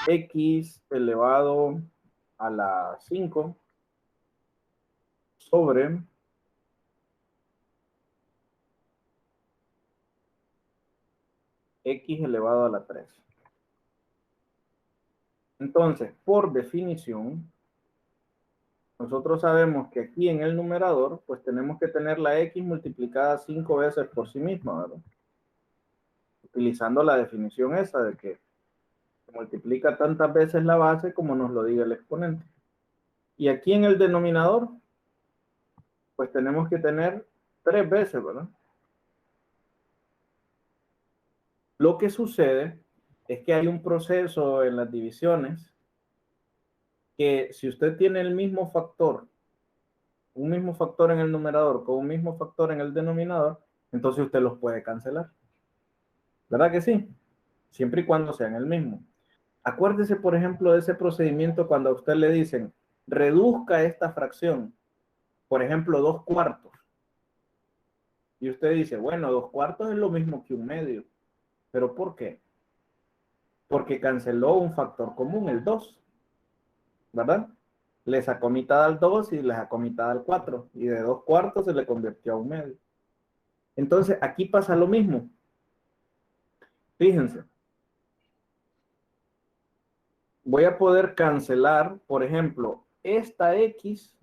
x elevado a la 5 sobre x elevado a la 3. Entonces, por definición, nosotros sabemos que aquí en el numerador, pues tenemos que tener la x multiplicada 5 veces por sí misma, ¿verdad? Utilizando la definición esa de que se multiplica tantas veces la base como nos lo diga el exponente. Y aquí en el denominador, pues tenemos que tener 3 veces, ¿verdad? Lo que sucede es que hay un proceso en las divisiones que si usted tiene el mismo factor, un mismo factor en el numerador con un mismo factor en el denominador, entonces usted los puede cancelar. ¿Verdad que sí? Siempre y cuando sean el mismo. Acuérdese, por ejemplo, de ese procedimiento cuando a usted le dicen, reduzca esta fracción, por ejemplo, 2/4. Y usted dice, bueno, 2/4 es lo mismo que 1/2. ¿Pero por qué? Porque canceló un factor común, el 2, ¿verdad? Le sacó mitad al 2 y le sacó mitad al 4. Y de 2/4 se le convirtió a 1/2. Entonces, aquí pasa lo mismo. Fíjense. Voy a poder cancelar, por ejemplo, esta X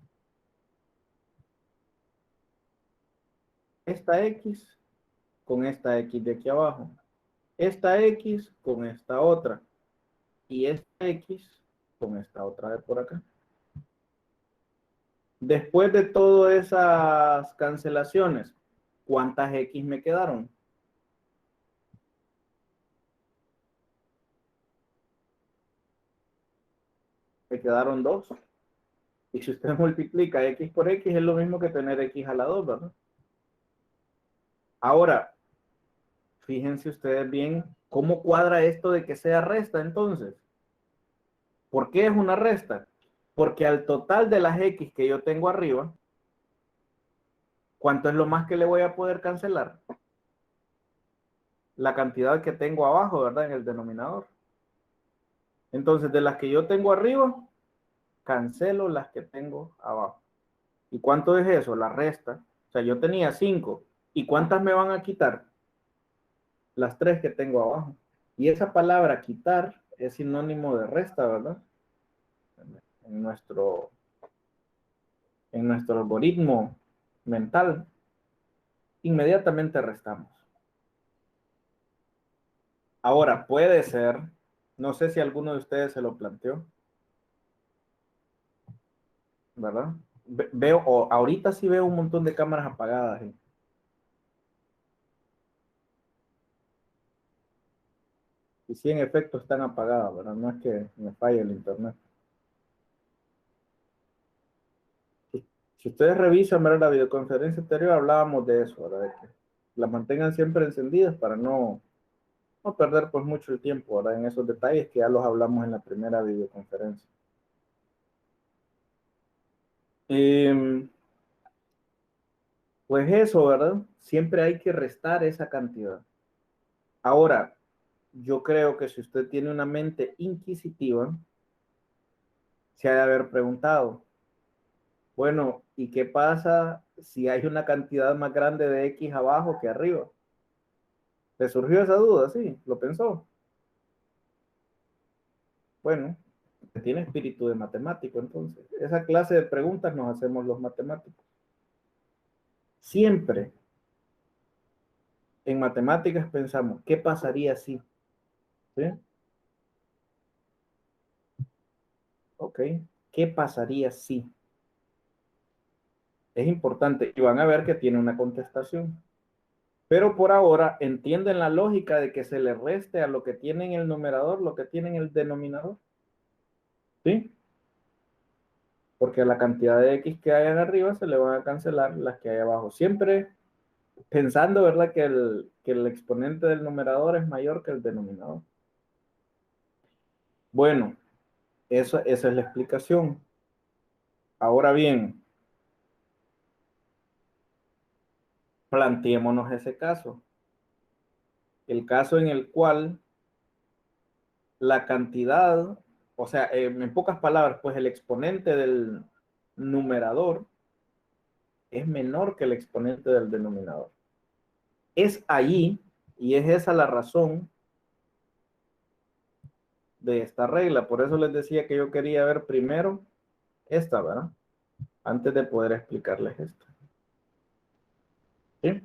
con esta X de aquí abajo, esta X con esta otra y esta X con esta otra de por acá. Después de todas esas cancelaciones, ¿cuántas X me quedaron? Me quedaron 2. Y si usted multiplica X por X, es lo mismo que tener X a la 2, ¿verdad? Ahora, fíjense ustedes bien cómo cuadra esto de que sea resta entonces. ¿Por qué es una resta? Porque al total de las X que yo tengo arriba, ¿cuánto es lo más que le voy a poder cancelar? La cantidad que tengo abajo, ¿verdad? En el denominador. Entonces, de las que yo tengo arriba, cancelo las que tengo abajo. ¿Y cuánto es eso? La resta. O sea, yo tenía 5. ¿Y cuántas me van a quitar? Las 3 que tengo abajo. Y esa palabra quitar es sinónimo de resta, ¿verdad? En nuestro, en nuestro algoritmo mental, inmediatamente restamos. Ahora, puede ser, no sé si alguno de ustedes se lo planteó, ¿verdad? Veo, ahorita sí veo un montón de cámaras apagadas. Y sí, en efecto, están apagadas, ¿verdad? No es que me falle el internet. Si ustedes revisan, ¿verdad? La videoconferencia anterior hablábamos de eso, ¿verdad? De que las mantengan siempre encendidas para no perder pues mucho el tiempo, ¿verdad? En esos detalles que ya los hablamos en la primera videoconferencia. Pues eso, ¿verdad? Siempre hay que restar esa cantidad. Ahora, yo creo que si usted tiene una mente inquisitiva, se ha de haber preguntado, bueno, ¿y qué pasa si hay una cantidad más grande de X abajo que arriba? ¿Le surgió esa duda? Sí, lo pensó. Bueno, tiene espíritu de matemático, entonces. Esa clase de preguntas nos hacemos los matemáticos. Siempre en matemáticas pensamos, ¿qué pasaría si? ¿Sí? Ok, ¿qué pasaría si? Es importante y van a ver que tiene una contestación. Pero por ahora entienden la lógica de que se le reste a lo que tiene en el numerador, lo que tiene en el denominador. ¿Sí? Porque a la cantidad de X que hay arriba se le van a cancelar las que hay abajo. Siempre pensando, ¿verdad? Que el exponente del numerador es mayor que el denominador. Bueno, esa es la explicación. Ahora bien, planteémonos ese caso. El caso en el cual la cantidad, o sea, en pocas palabras, pues el exponente del numerador es menor que el exponente del denominador. Es ahí, y es esa la razón de esta regla. Por eso les decía que yo quería ver primero esta, ¿verdad? Antes de poder explicarles esto. ¿Sí?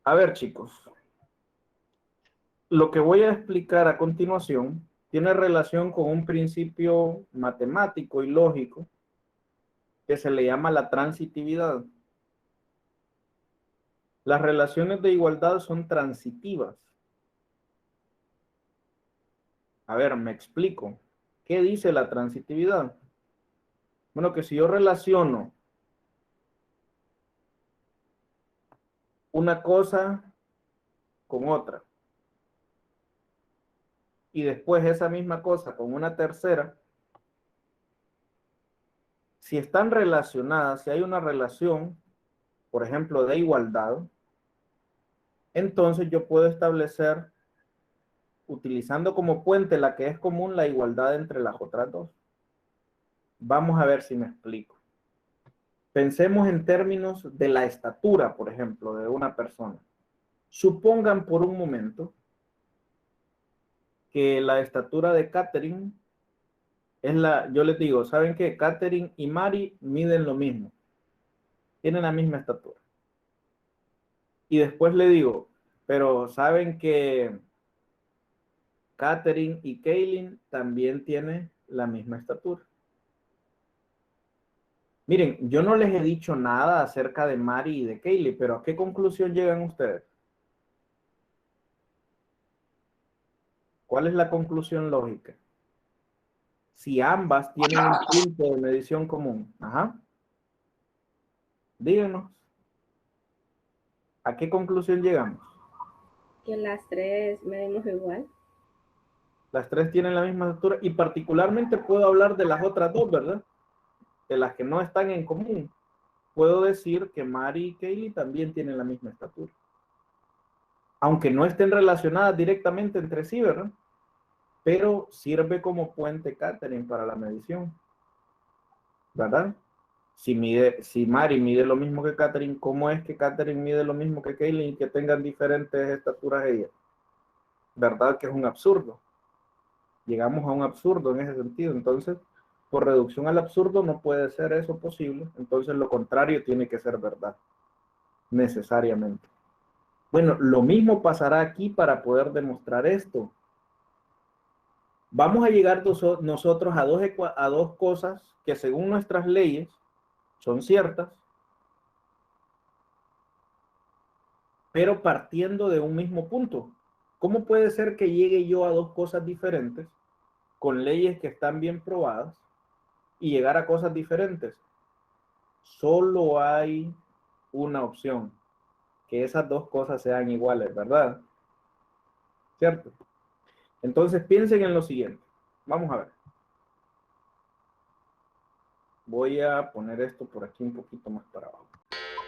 A ver, chicos. Lo que voy a explicar a continuación tiene relación con un principio matemático y lógico que se le llama la transitividad. Las relaciones de igualdad son transitivas. A ver, me explico. ¿Qué dice la transitividad? Bueno, que si yo relaciono una cosa con otra y después esa misma cosa con una tercera, si están relacionadas, si hay una relación, por ejemplo, de igualdad, entonces yo puedo establecer, utilizando como puente la que es común, la igualdad entre las otras dos. Vamos a ver si me explico. Pensemos en términos de la estatura, por ejemplo, de una persona. Supongan por un momento que la estatura de Catherine es la, yo les digo, ¿saben qué? Catherine y Mari miden lo mismo, tienen la misma estatura. Y después le digo, pero ¿saben que Catherine y Kaylin también tienen la misma estatura? Miren, yo no les he dicho nada acerca de Mari y de Kaylin, pero ¿a qué conclusión llegan ustedes? ¿Cuál es la conclusión lógica? Si ambas tienen un punto de medición común. Ajá. Díganos. ¿A qué conclusión llegamos? Que las tres medimos igual. Las tres tienen la misma estatura y particularmente puedo hablar de las otras dos, ¿verdad? De las que no están en común. Puedo decir que Mari y Kaylee también tienen la misma estatura. Aunque no estén relacionadas directamente entre sí, ¿verdad? Pero sirve como puente Catherine para la medición, ¿verdad? Si Mari mide lo mismo que Catherine, ¿cómo es que Catherine mide lo mismo que Kaylee y que tengan diferentes estaturas ellas? ¿Verdad que es un absurdo? Llegamos a un absurdo en ese sentido. Entonces, por reducción al absurdo no puede ser eso posible. Entonces, lo contrario tiene que ser verdad, necesariamente. Bueno, lo mismo pasará aquí para poder demostrar esto. Vamos a llegar nosotros a dos cosas que según nuestras leyes son ciertas, pero partiendo de un mismo punto. ¿Cómo puede ser que llegue yo a dos cosas diferentes con leyes que están bien probadas y llegar a cosas diferentes? Solo hay una opción, que esas dos cosas sean iguales, ¿verdad? ¿Cierto? Entonces piensen en lo siguiente. Vamos a ver. Voy a poner esto por aquí un poquito más para abajo.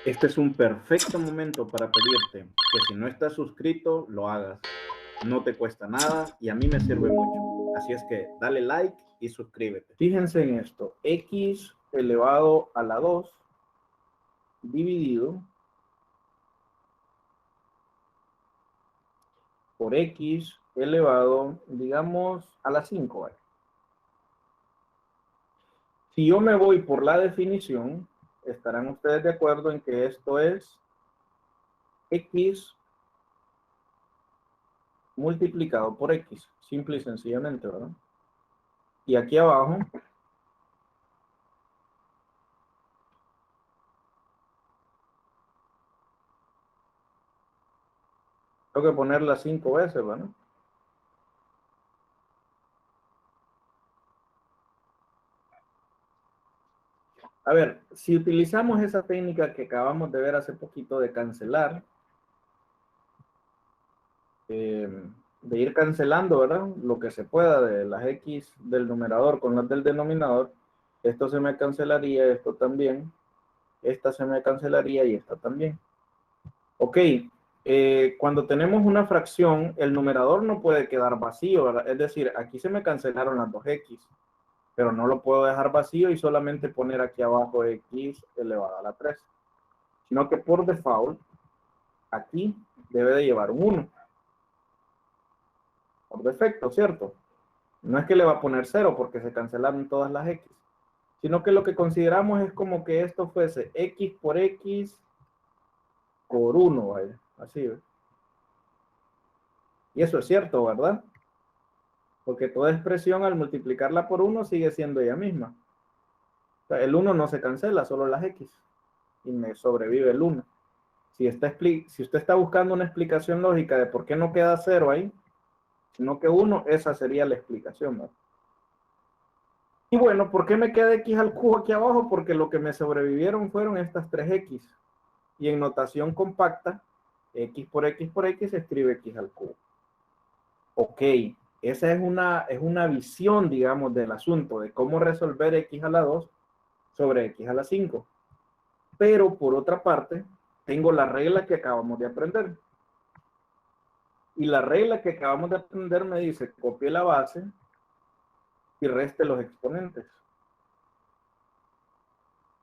Este es un perfecto momento para pedirte que si no estás suscrito, lo hagas. No te cuesta nada y a mí me sirve mucho. Así es que dale like y suscríbete. Fíjense en esto. X elevado a la 2 dividido por X elevado, digamos, a la 5. ¿Vale? Si yo me voy por la definición, estarán ustedes de acuerdo en que esto es X multiplicado por X, simple y sencillamente, ¿verdad? Y aquí abajo, tengo que ponerla 5 veces, ¿verdad? A ver, si utilizamos esa técnica que acabamos de ver hace poquito de cancelar, de ir cancelando, ¿verdad? Lo que se pueda de las X del numerador con las del denominador, esto se me cancelaría, esto también, esta se me cancelaría y esta también. Ok, cuando tenemos una fracción, el numerador no puede quedar vacío, ¿verdad? Es decir, aquí se me cancelaron las 2x, pero no lo puedo dejar vacío y solamente poner aquí abajo x elevado a la 3, sino que por default, aquí debe de llevar un 1. Por defecto, ¿cierto? No es que le va a poner 0 porque se cancelaron todas las x, sino que lo que consideramos es como que esto fuese x por x por 1, vaya, así, ¿ves? Y eso es cierto, ¿verdad? Porque toda expresión al multiplicarla por 1 sigue siendo ella misma. O sea, el 1 no se cancela, solo las x. Y me sobrevive el 1. Si usted está buscando una explicación lógica de por qué no queda 0 ahí, sino que 1, esa sería la explicación, ¿verdad? Y bueno, ¿por qué me queda x al cubo aquí abajo? Porque lo que me sobrevivieron fueron estas 3x. Y en notación compacta, x por x por x se escribe x al cubo. Ok, esa es una visión, digamos, del asunto, de cómo resolver x a la 2 sobre x a la 5. Pero por otra parte, tengo la regla que acabamos de aprender. Y la regla que acabamos de aprender me dice, copie la base y reste los exponentes.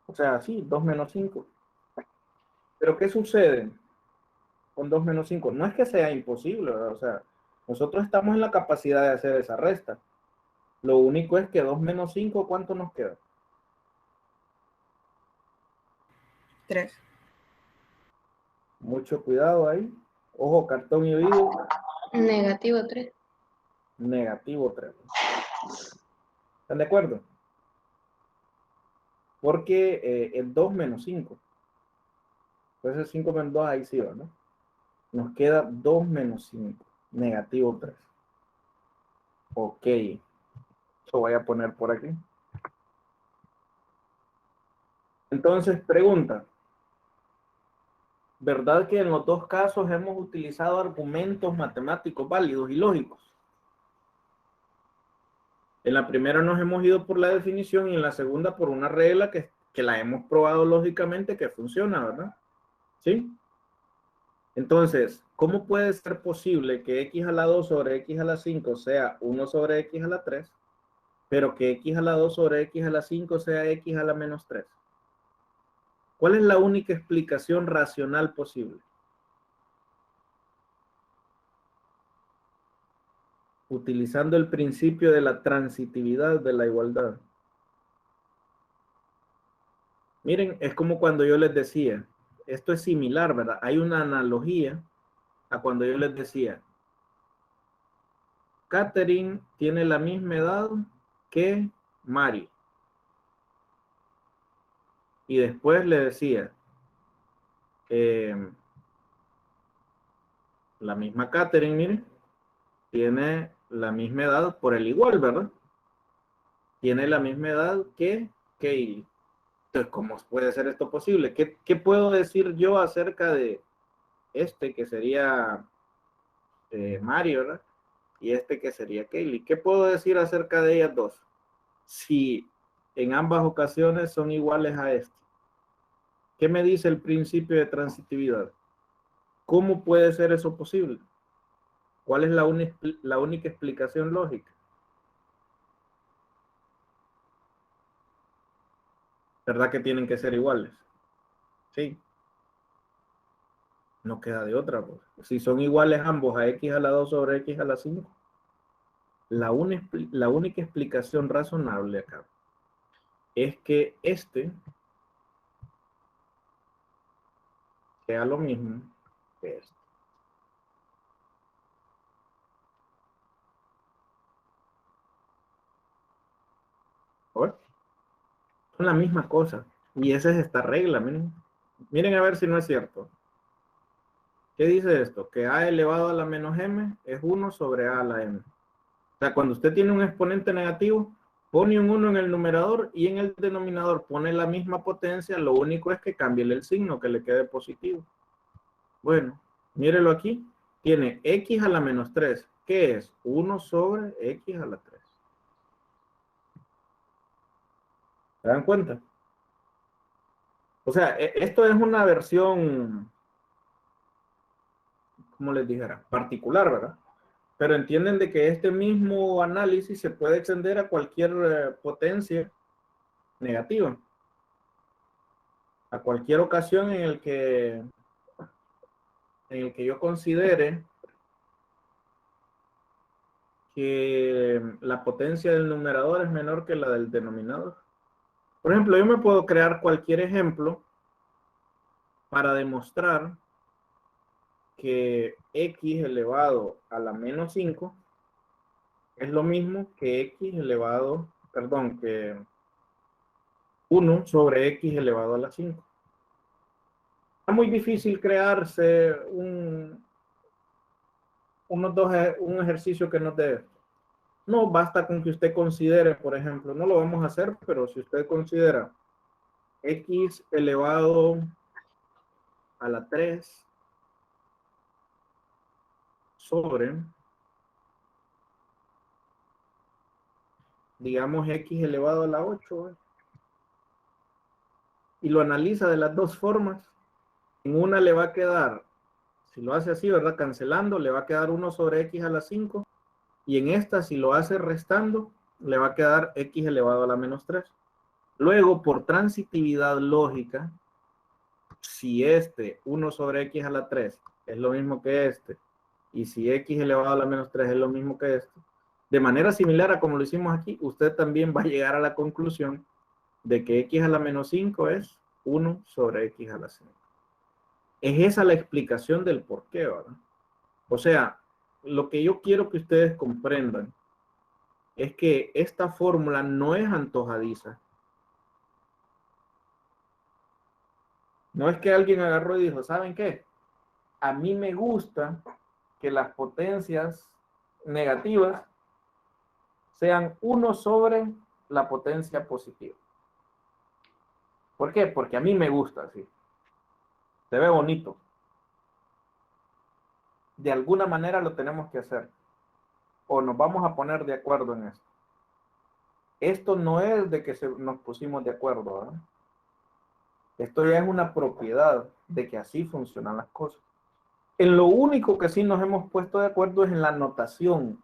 O sea, sí, 2 menos 5. Pero ¿qué sucede con 2 menos 5? No es que sea imposible, ¿verdad? O sea, nosotros estamos en la capacidad de hacer esa resta. Lo único es que 2 menos 5, ¿cuánto nos queda? 3. Mucho cuidado ahí. Ojo, cartón y oído. Negativo 3. Negativo 3. ¿Están de acuerdo? Porque es 2 menos 5. Entonces 5 menos 2, ahí sí va, ¿no? Nos queda 2 menos 5. Negativo 3. Ok. Eso voy a poner por aquí. Entonces, pregunta. ¿Verdad que en los dos casos hemos utilizado argumentos matemáticos válidos y lógicos? En la primera nos hemos ido por la definición y en la segunda por una regla que la hemos probado lógicamente que funciona, ¿verdad? ¿Sí? Entonces, ¿cómo puede ser posible que x a la 2 sobre x a la 5 sea 1 sobre x a la 3, pero que x a la 2 sobre x a la 5 sea x a la menos 3? ¿Cuál es la única explicación racional posible? Utilizando el principio de la transitividad de la igualdad. Miren, es como cuando yo les decía, esto es similar, ¿verdad? Hay una analogía a cuando yo les decía, Catherine tiene la misma edad que Mari. Y después le decía, la misma Catherine, miren, tiene la misma edad por el igual, ¿verdad? Tiene la misma edad que Kaylee. Entonces, ¿cómo puede ser esto posible? ¿Qué puedo decir yo acerca de este que sería Mario, ¿verdad? Y este que sería Kaylee? ¿Qué puedo decir acerca de ellas dos? Si en ambas ocasiones son iguales a este. ¿Qué me dice el principio de transitividad? ¿Cómo puede ser eso posible? ¿Cuál es la única explicación lógica? ¿Verdad que tienen que ser iguales? Sí. No queda de otra, pues. Si son iguales ambos a x a la 2 sobre x a la 5, la única explicación razonable acá es que este sea lo mismo que este. ¿Ves? Son la misma cosa. Y esa es esta regla, miren. Miren a ver si no es cierto. ¿Qué dice esto? Que a elevado a la menos m es 1 sobre a a la m. O sea, cuando usted tiene un exponente negativo, pone un 1 en el numerador y en el denominador pone la misma potencia, lo único es que cambie el signo, que le quede positivo. Bueno, mírelo aquí. Tiene x a la menos 3, que es 1 sobre x a la 3. ¿Se dan cuenta? O sea, esto es una versión como les dijera, particular, ¿verdad? Pero entienden de que este mismo análisis se puede extender a cualquier potencia negativa, a cualquier ocasión en el que yo considere que la potencia del numerador es menor que la del denominador. Por ejemplo, yo me puedo crear cualquier ejemplo para demostrar que x elevado a la menos 5 es lo mismo que x elevado, perdón, que 1 sobre x elevado a la 5. Es muy difícil crearse un ejercicio que nos dé. No basta con que usted considere, por ejemplo, no lo vamos a hacer, pero si usted considera x elevado a la 3 sobre, digamos, x elevado a la 8, y lo analiza de las dos formas, en una le va a quedar, si lo hace así, ¿verdad? Cancelando, le va a quedar 1 sobre x a la 5, y en esta, si lo hace restando, le va a quedar x elevado a la menos 3. Luego, por transitividad lógica, si este 1 sobre x a la 3 es lo mismo que este, y si x elevado a la menos 3 es lo mismo que este, de manera similar a como lo hicimos aquí, usted también va a llegar a la conclusión de que x a la menos 5 es 1 sobre x a la 5. Es esa la explicación del por qué, ¿verdad? O sea, lo que yo quiero que ustedes comprendan es que esta fórmula no es antojadiza. No es que alguien agarró y dijo, ¿saben qué? A mí me gusta que las potencias negativas sean 1 sobre la potencia positiva. ¿Por qué? Porque a mí me gusta así. Se ve bonito. De alguna manera lo tenemos que hacer. O nos vamos a poner de acuerdo en esto. Esto no es de que nos pusimos de acuerdo, ¿verdad? Esto ya es una propiedad de que así funcionan las cosas. En lo único que sí nos hemos puesto de acuerdo es en la notación.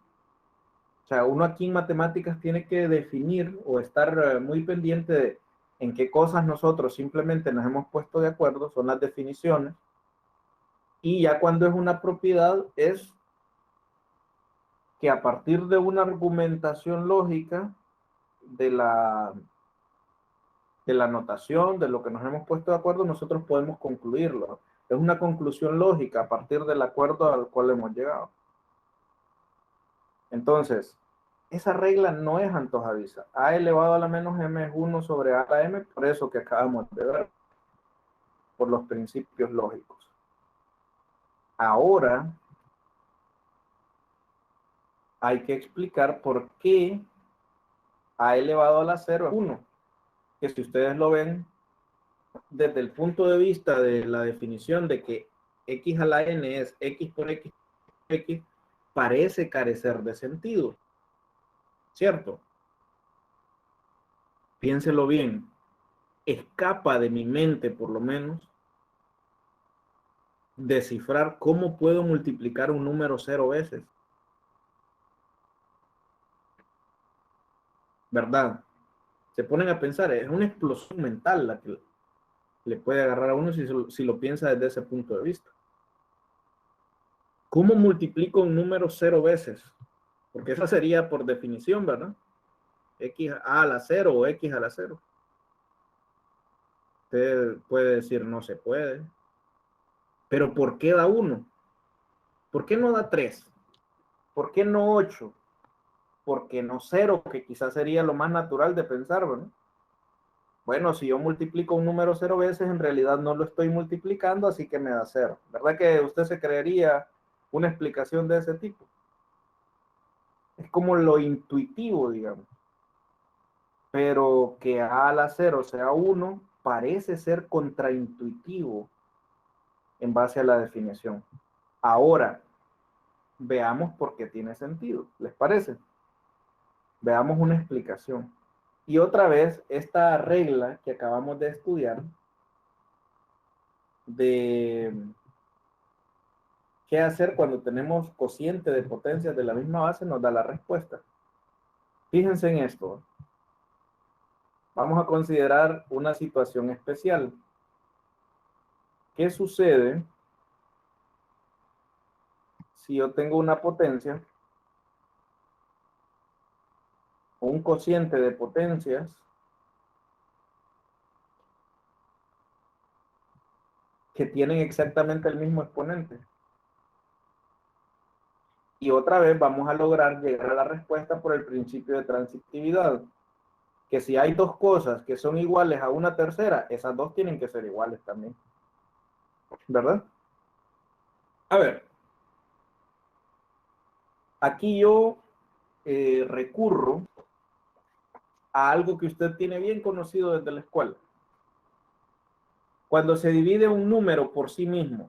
O sea, uno aquí en matemáticas tiene que definir o estar muy pendiente de en qué cosas nosotros simplemente nos hemos puesto de acuerdo, son las definiciones. Y ya cuando es una propiedad es que a partir de una argumentación lógica de la notación, de lo que nos hemos puesto de acuerdo, nosotros podemos concluirlo. Es una conclusión lógica a partir del acuerdo al cual hemos llegado. Entonces, esa regla no es antojadiza. A elevado a la menos m es 1 sobre a a la m, por eso que acabamos de ver, por los principios lógicos. Ahora, hay que explicar por qué a elevado a la 0 es 1. Que si ustedes lo ven, desde el punto de vista de la definición de que x a la n es x por x, x parece carecer de sentido, ¿cierto? Piénselo bien, escapa de mi mente por lo menos descifrar cómo puedo multiplicar un número 0 veces, ¿verdad? Se ponen a pensar, es una explosión mental la que le puede agarrar a uno si lo piensa desde ese punto de vista. ¿Cómo multiplico un número 0 veces? Porque esa sería por definición, ¿verdad? X a la 0 o x a la 0. Usted puede decir no se puede. Pero ¿por qué da 1? ¿Por qué no da 3? ¿Por qué no 8? ¿Por qué no 0? Que quizás sería lo más natural de pensar, ¿verdad? Bueno, si yo multiplico un número 0 veces, en realidad no lo estoy multiplicando, así que me da 0. ¿Verdad que usted se creería una explicación de ese tipo? Es como lo intuitivo, digamos. Pero que a la 0 sea 1 parece ser contraintuitivo en base a la definición. Ahora, veamos por qué tiene sentido. ¿Les parece? Veamos una explicación. Y otra vez, esta regla que acabamos de estudiar, de qué hacer cuando tenemos cociente de potencias de la misma base, nos da la respuesta. Fíjense en esto. Vamos a considerar una situación especial. ¿Qué sucede si yo tengo una potencia, o un cociente de potencias que tienen exactamente el mismo exponente? Y otra vez vamos a lograr llegar a la respuesta por el principio de transitividad, que si hay dos cosas que son iguales a una tercera, esas dos tienen que ser iguales también, ¿verdad? A ver, aquí yo recurro a algo que usted tiene bien conocido desde la escuela. Cuando se divide un número por sí mismo,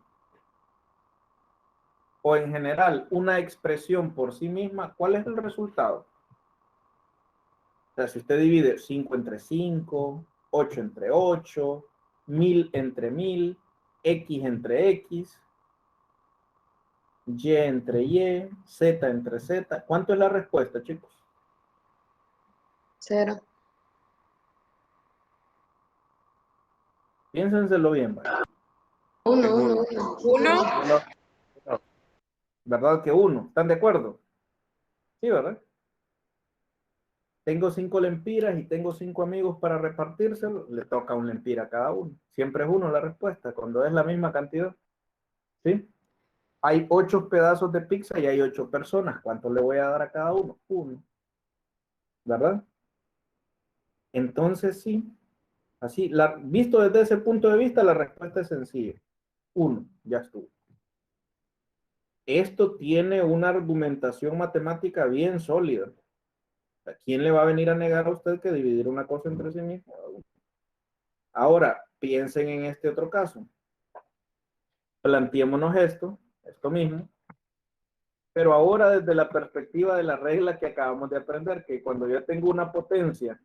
o en general una expresión por sí misma, ¿cuál es el resultado? O sea, si usted divide 5 entre 5, 8 entre 8, 1000 entre 1000, X entre X, Y entre Y, Z entre Z, ¿cuánto es la respuesta, chicos? 0. Piénsenselo bien, ¿vale? 1, 1, 1. 1. ¿Verdad que 1? ¿Están de acuerdo? Sí, ¿verdad? Tengo 5 lempiras y tengo 5 amigos para repartírselo, le toca un lempira a cada uno. Siempre es 1 la respuesta, cuando es la misma cantidad. ¿Sí? Hay 8 pedazos de pizza y hay 8 personas. ¿Cuánto le voy a dar a cada uno? 1. ¿Verdad? Entonces sí, así, visto desde ese punto de vista, la respuesta es sencilla. 1, ya estuvo. Esto tiene una argumentación matemática bien sólida. ¿A quién le va a venir a negar a usted que dividir una cosa entre sí mismo? Ahora, piensen en este otro caso. Planteémonos esto mismo, pero ahora desde la perspectiva de la regla que acabamos de aprender, que cuando yo tengo una potencia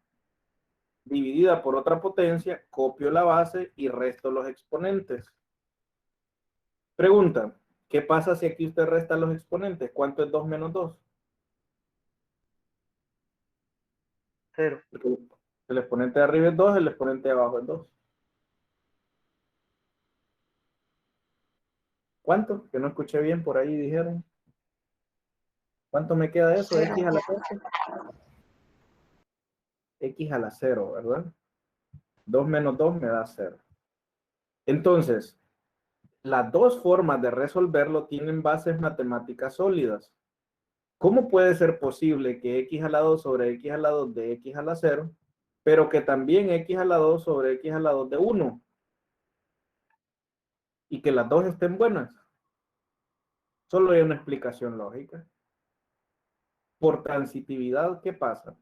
dividida por otra potencia, copio la base y resto los exponentes. Pregunta, ¿qué pasa si aquí usted resta los exponentes? ¿Cuánto es 2 menos 2? 0. El exponente de arriba es 2, el exponente de abajo es 2. ¿Cuánto? Que no escuché bien, por ahí dijeron. ¿Cuánto me queda de eso? 0. X a la 0. X a la 0, ¿verdad? 2 menos 2 me da 0. Entonces, las dos formas de resolverlo tienen bases matemáticas sólidas. ¿Cómo puede ser posible que X a la 2 sobre X a la 2 de X a la 0, pero que también X a la 2 sobre X a la 2 de 1? Y que las dos estén buenas. Solo hay una explicación lógica. Por transitividad, ¿qué pasa?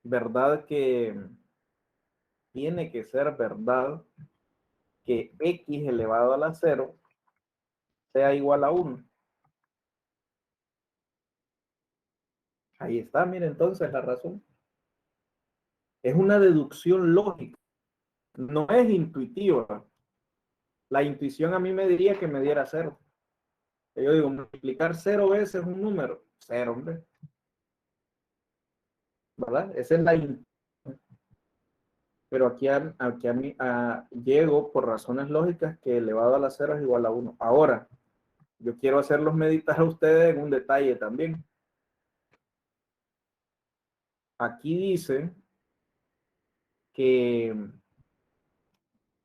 ¿Verdad que tiene que ser verdad que X elevado a la 0 sea igual a 1? Ahí está, mire entonces la razón. Es una deducción lógica, no es intuitiva. La intuición a mí me diría que me diera 0. Yo digo, multiplicar 0 veces un número, 0, hombre. ¿Verdad? Esa es la intuición. Pero aquí a mí llego por razones lógicas que elevado a la 0 es igual a 1. Ahora, yo quiero hacerlos meditar a ustedes en un detalle también. Aquí dice que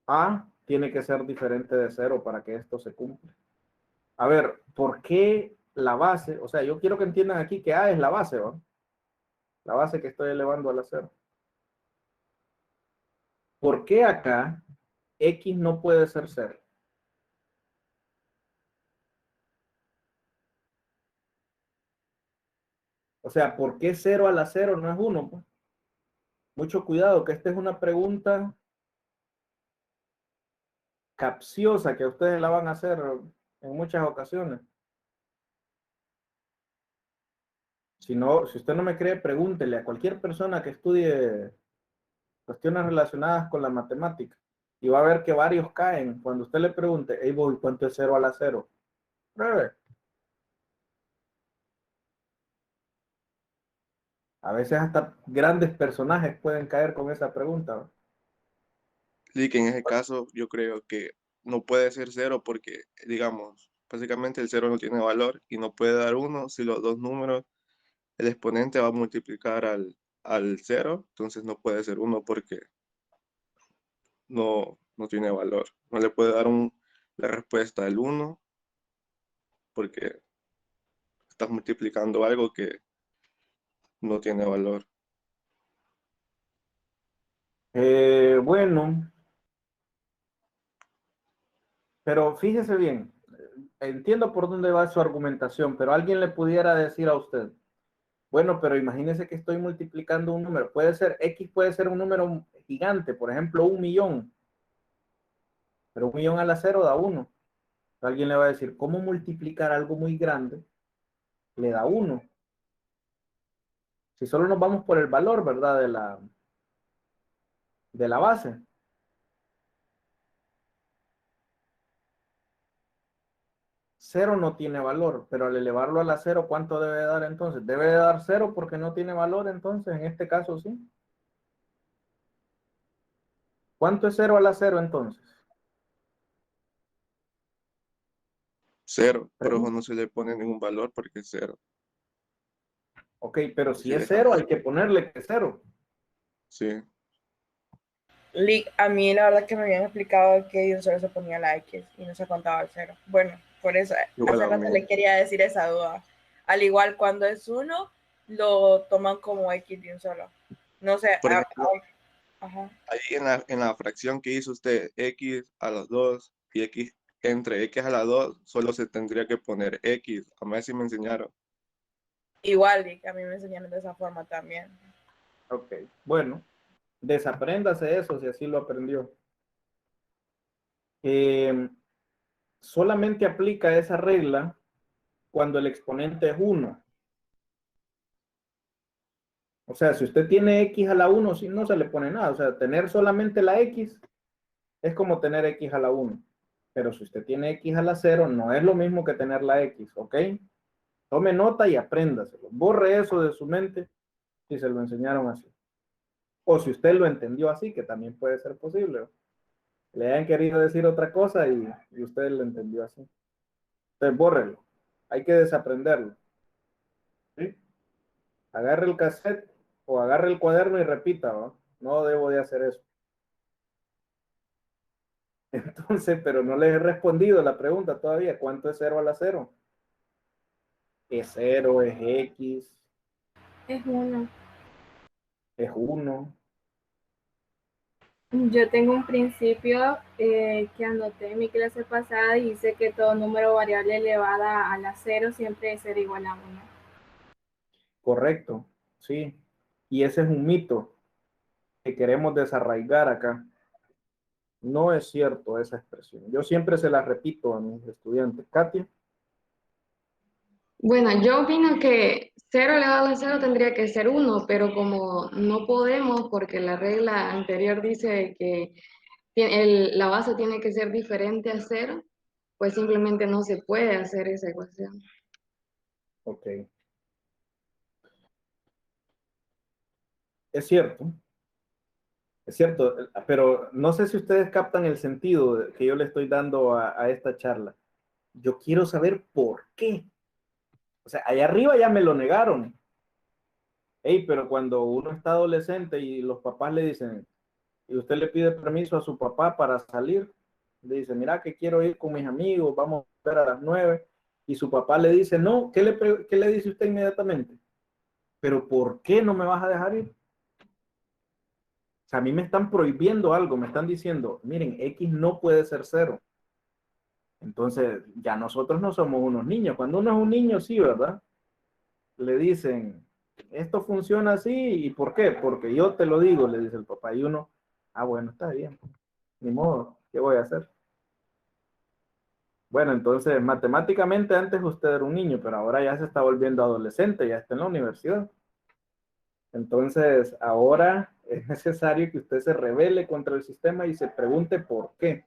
A tiene que ser diferente de 0 para que esto se cumpla. A ver, ¿por qué la base? O sea, yo quiero que entiendan aquí que A es la base, ¿no? La base que estoy elevando a la 0. ¿Por qué acá X no puede ser 0? O sea, ¿por qué 0 a la 0 no es 1? Pues? Mucho cuidado, que esta es una pregunta capciosa que ustedes la van a hacer en muchas ocasiones. Si usted no me cree, pregúntele a cualquier persona que estudie cuestiones relacionadas con la matemática. y va a ver que varios caen. Cuando usted le pregunte, hey, boy, ¿cuánto es 0 a la 0? Pruebe. A veces hasta grandes personajes pueden caer con esa pregunta. Sí, que en ese caso yo creo que no puede ser 0 porque, digamos, básicamente el 0 no tiene valor y no puede dar 1 si los dos números, el exponente va a multiplicar al 0, entonces no puede ser 1 porque no tiene valor. No le puede dar la respuesta del 1 porque estás multiplicando algo que no tiene valor. Bueno, pero fíjese bien, entiendo por dónde va su argumentación, pero alguien le pudiera decir a usted, bueno, pero imagínese que estoy multiplicando un número, puede ser, X puede ser un número gigante, por ejemplo, 1.000.000, pero 1.000.000 a la 0 da 1. Alguien le va a decir, ¿cómo multiplicar algo muy grande? Le da 1. Si solo nos vamos por el valor, ¿verdad? De la base. Cero no tiene valor, pero al elevarlo a la 0, ¿cuánto debe dar entonces? Debe dar 0 porque no tiene valor, entonces en este caso sí. ¿Cuánto es 0 a la 0 entonces? 0, pero eso no se le pone ningún valor porque es 0. Ok, pero si Si es deja, 0, hay que ponerle que es 0. sí. A mí la verdad que me habían explicado que de un solo se ponía la X y no se contaba el 0. Bueno, por eso Igual hace a rato mí. le quería decir esa duda. Al igual cuando es 1, lo toman como X de un solo. No sé. Por ejemplo, Ajá. ahí en la fracción que hizo usted, X a las 2 y X entre X a la 2, solo se tendría que poner X. A mí sí me enseñaron. Igual, y que a mí me enseñaron de esa forma también. Ok, bueno, desapréndase eso si así lo aprendió. Solamente aplica esa regla cuando el exponente es 1. O sea, si usted tiene X a la 1, si no se le pone nada. O sea, tener solamente la X es como tener X a la 1. Pero si usted tiene X a la 0, no es lo mismo que tener la X, ¿ok? Tome nota y apréndaselo. Borre eso de su mente si se lo enseñaron así. O si usted lo entendió así, que también puede ser posible. Le hayan querido decir otra cosa y usted lo entendió así. Entonces, bórrelo. Hay que desaprenderlo. ¿Sí? Agarre el cassette o agarre el cuaderno y repita, ¿no? No debo de hacer eso. Entonces, pero no les he respondido la pregunta todavía. ¿Cuánto es 0 a la 0? ¿Es 0? ¿Es X? Es 1. ¿Es 1? Yo tengo un principio que anoté en mi clase pasada y dice que todo número variable elevada a la 0 siempre debe ser igual a 1. Correcto, sí. Y ese es un mito que queremos desarraigar acá. No es cierto esa expresión. Yo siempre se la repito a mis estudiantes. Katia. Bueno, yo opino que 0 elevado a 0 tendría que ser 1, pero como no podemos, porque la regla anterior dice que la base tiene que ser diferente a 0, pues simplemente no se puede hacer esa ecuación. Ok. Es cierto. Es cierto, pero no sé si ustedes captan el sentido que yo le estoy dando a esta charla. Yo quiero saber por qué. O sea, allá arriba ya me lo negaron. Hey, pero cuando uno está adolescente y los papás le dicen, y usted le pide permiso a su papá para salir, le dice, mira que quiero ir con mis amigos, vamos a ver a las 9, y su papá le dice, no, ¿qué le dice usted inmediatamente? Pero ¿por qué no me vas a dejar ir? O sea, a mí me están prohibiendo algo, me están diciendo, miren, X no puede ser 0. Entonces, ya nosotros no somos unos niños. Cuando uno es un niño, sí, ¿verdad? Le dicen, esto funciona así, ¿y por qué? Porque yo te lo digo, le dice el papá. Y uno, bueno, está bien, ni modo, ¿qué voy a hacer? Bueno, entonces, matemáticamente antes usted era un niño, pero ahora ya se está volviendo adolescente, ya está en la universidad. Entonces, ahora es necesario que usted se rebele contra el sistema y se pregunte por qué.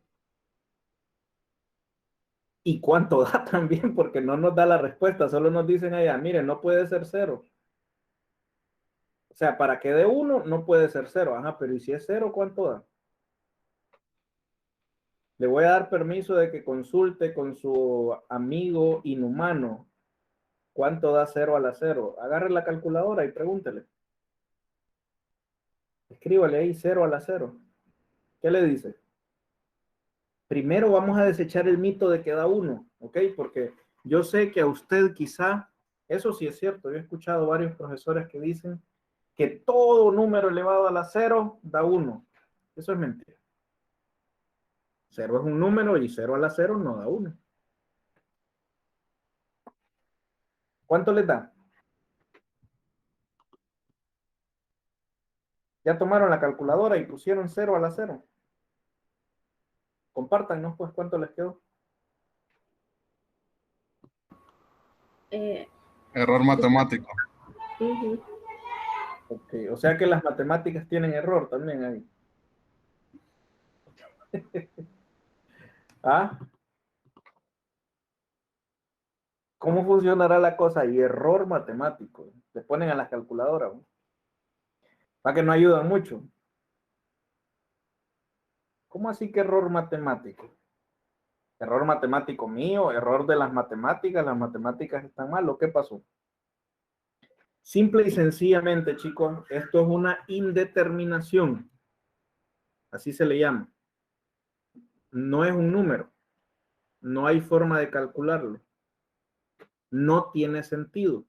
Y cuánto da también, porque no nos da la respuesta, solo nos dicen allá, miren, no puede ser 0. O sea, para que dé 1, no puede ser 0. Ajá, pero ¿y si es 0, cuánto da? Le voy a dar permiso de que consulte con su amigo inhumano cuánto da 0 a la 0. Agarre la calculadora y pregúntele. Escríbale ahí 0 a la 0. ¿Qué le dice? Primero vamos a desechar el mito de que da 1, ¿ok? Porque yo sé que a usted quizá, eso sí es cierto, yo he escuchado varios profesores que dicen que todo número elevado a la 0 da 1. Eso es mentira. 0 es un número y 0 a la 0 no da 1. ¿Cuánto les da? Ya tomaron la calculadora y pusieron 0 a la 0. Compártanos pues cuánto les quedó. Error matemático. Ujú. Ok, o sea que las matemáticas tienen error también ahí. ¿Ah? ¿Cómo funcionará la cosa? Y error matemático. Le ponen a las calculadoras, ¿no? Para que no ayudan mucho. ¿Cómo así que error matemático? Error matemático mío, error de las matemáticas están mal, ¿o qué pasó? Simple y sencillamente, chicos, esto es una indeterminación. Así se le llama. No es un número. No hay forma de calcularlo. No tiene sentido.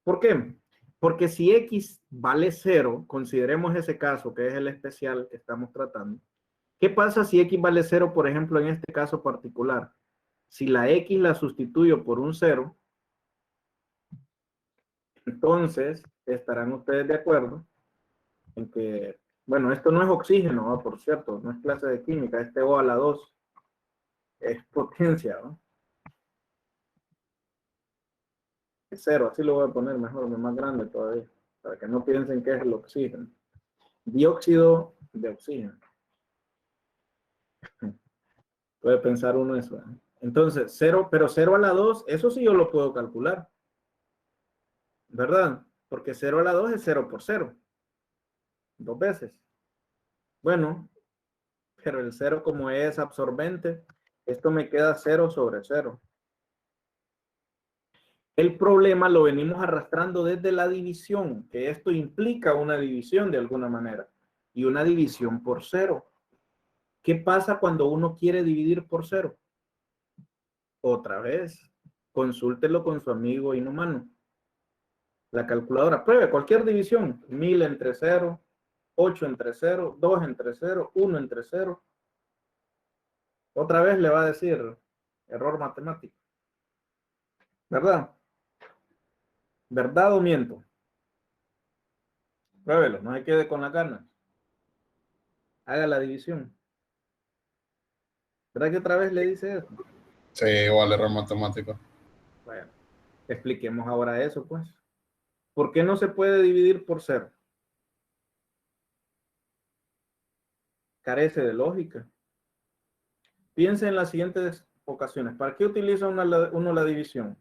¿Por qué? Porque si X vale 0, consideremos ese caso, que es el especial que estamos tratando. ¿Qué pasa si X vale 0, por ejemplo, en este caso particular? Si la X la sustituyo por un 0, entonces estarán ustedes de acuerdo en que, bueno, esto no es oxígeno, ¿no? Por cierto, no es clase de química, este O a la 2 es potencia, ¿no? Es 0, así lo voy a poner mejor, más grande todavía, para que no piensen que es el oxígeno. Dióxido de oxígeno. Puede pensar uno eso, ¿eh? Entonces, 0, pero 0 a la 2, eso sí yo lo puedo calcular, ¿verdad? Porque 0 a la 2 es 0 por 0. 2 veces. Bueno, pero el 0 como es absorbente, esto me queda 0 sobre 0. El problema lo venimos arrastrando desde la división, que esto implica una división de alguna manera, y una división por 0. ¿Qué pasa cuando uno quiere dividir por 0? Otra vez, consúltelo con su amigo inhumano. La calculadora, pruebe cualquier división, 1000 entre 0, 8 entre 0, 2 entre 0, 1 entre 0. Otra vez le va a decir error matemático. ¿Verdad? ¿Verdad o miento? Pruébelo, no se quede con la gana. Haga la división. ¿Verdad que otra vez le dice eso? Sí, igual error matemático. Bueno, expliquemos ahora eso, pues. ¿Por qué no se puede dividir por 0? Carece de lógica. Piense en las siguientes ocasiones. ¿Para qué utiliza uno la división?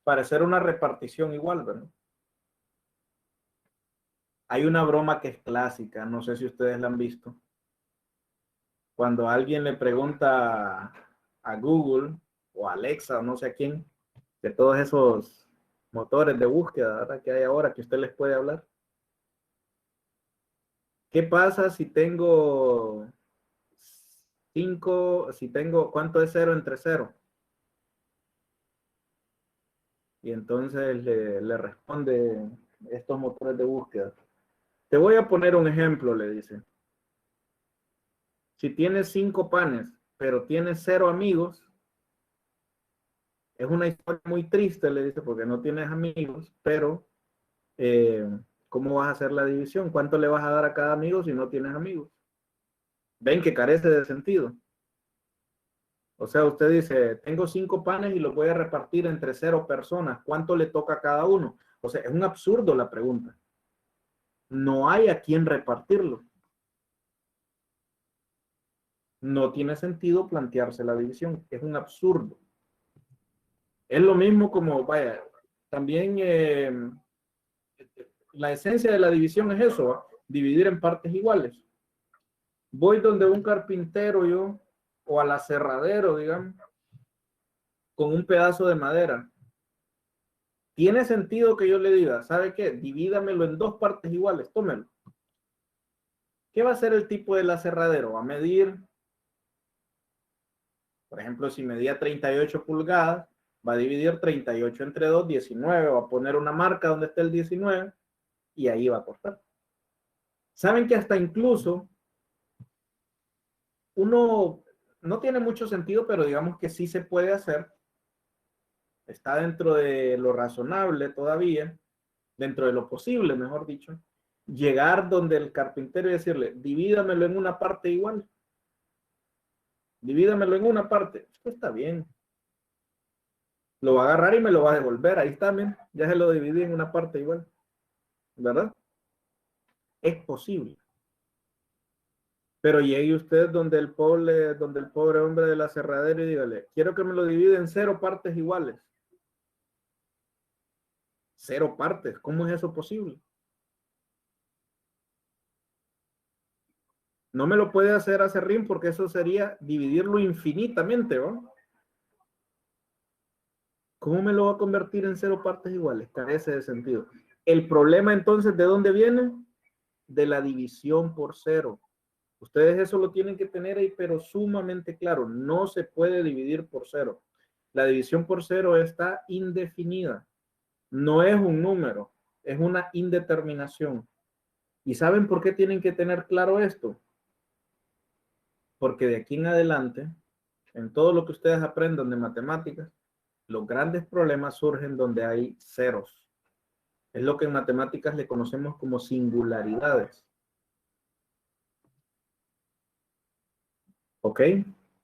Para hacer una repartición igual, ¿verdad? Hay una broma que es clásica, no sé si ustedes la han visto. Cuando alguien le pregunta a Google o a Alexa o no sé a quién, de todos esos motores de búsqueda, ¿verdad?, que hay ahora que usted les puede hablar. ¿Qué pasa si tengo 5, ¿cuánto es 0 entre 0? Y entonces le responde estos motores de búsqueda. Te voy a poner un ejemplo, le dice. Si tienes 5 panes, pero tienes 0 amigos, es una historia muy triste, le dice, porque no tienes amigos, pero ¿cómo vas a hacer la división? ¿Cuánto le vas a dar a cada amigo si no tienes amigos? Ven que carece de sentido. O sea, usted dice, tengo 5 panes y los voy a repartir entre 0 personas. ¿Cuánto le toca a cada uno? O sea, es un absurdo la pregunta. no hay a quien repartirlo. No tiene sentido plantearse la división, es un absurdo. Es lo mismo como, vaya, también la esencia de la división es eso, ¿va? Dividir en partes iguales. Voy donde un carpintero yo, o al aserradero, digamos, con un pedazo de madera. Tiene sentido que yo le diga, ¿sabe qué? Divídamelo en 2 partes iguales, tómelo. ¿Qué va a hacer el tipo del aserradero? Va a medir, por ejemplo, si medía 38 pulgadas, va a dividir 38 entre 2, 19, va a poner una marca donde esté el 19 y ahí va a cortar. Saben que hasta incluso uno no tiene mucho sentido, pero digamos que sí se puede hacer. Está dentro de lo razonable todavía, dentro de lo posible, mejor dicho, llegar donde el carpintero y decirle, divídamelo en una parte igual. Divídamelo en una parte. Esto está bien. Lo va a agarrar y me lo va a devolver. Ahí está, miren. Ya se lo dividí en una parte igual. ¿Verdad? Es posible. Pero llegue usted donde el pobre hombre del aserradero y dígale, quiero que me lo divide en 0 partes iguales. 0 partes. ¿Cómo es eso posible? No me lo puede hacer aserrín porque eso sería dividirlo infinitamente, ¿no? ¿Cómo me lo va a convertir en 0 partes iguales? Carece de sentido. El problema entonces, ¿de dónde viene? De la división por 0. Ustedes eso lo tienen que tener ahí, pero sumamente claro. No se puede dividir por 0. La división por 0 está indefinida. No es un número, es una indeterminación. ¿Y saben por qué tienen que tener claro esto? Porque de aquí en adelante, en todo lo que ustedes aprendan de matemáticas, los grandes problemas surgen donde hay ceros. Es lo que en matemáticas le conocemos como singularidades. ¿Ok?